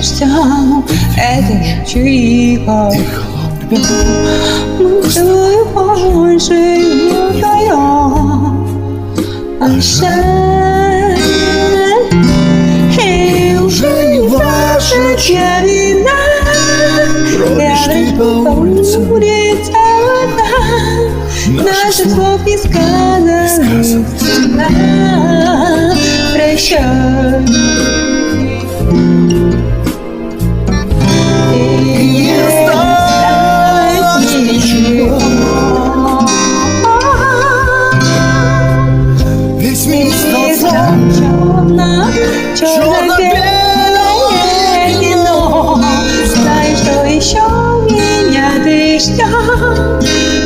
дождем. Это чиха. Мы с тобой больше не вдвоем. И уже не важно, чья вина. Робишь ты по улицам наших слов не сказано. Прощай. Весь мир черно-белое кино. Знаешь, что еще меня ты ждешь,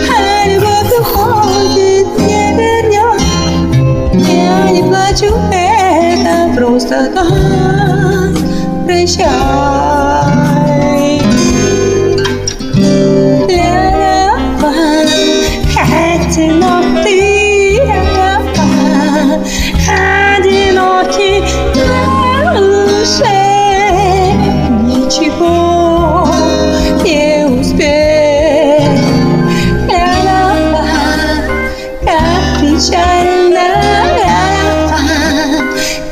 а любовь уходит, не вернет. Я не плачу, это просто так. Прощай. Одинокий на душе, ничего не успеть. Как печально,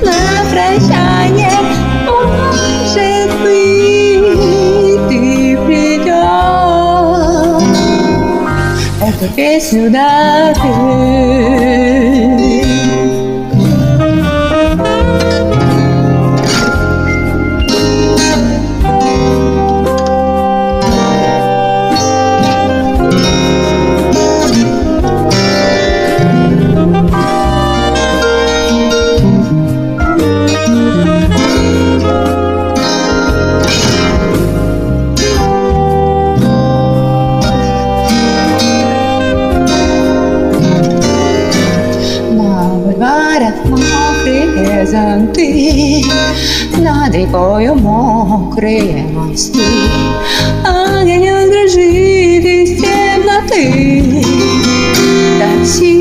на прощание, может быть, ты придешь. Эту песню допей. Мокрые зонты, над рекою мокрые мосты, огонек дрожит из темноты. Такси,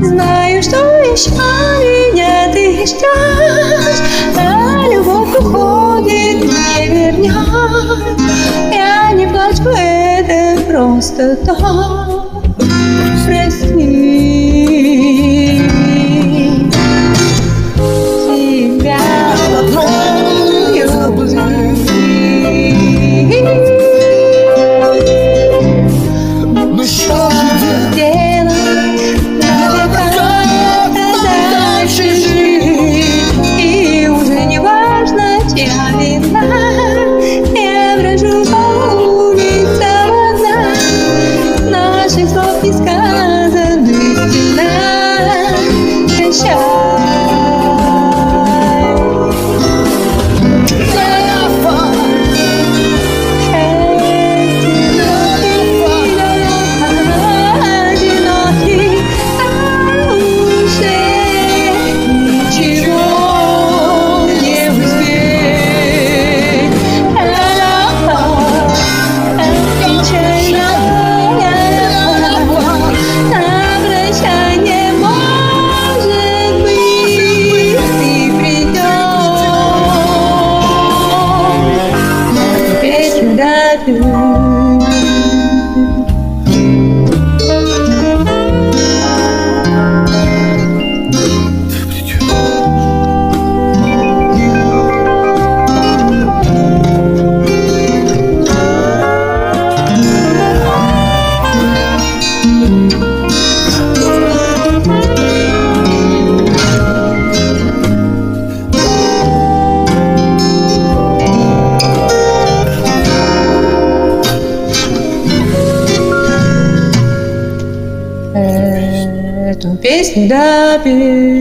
знаю, что еще меня ты ждешь, а любовь уходит, не вернешь. Я не плачу, это просто так. Прости. Ну что же делать? Как дальше жить? И уже не важно, чья вина. Я брожу по улицам одна, наших слов не сказаны стена. Прощай. Эту песню допей.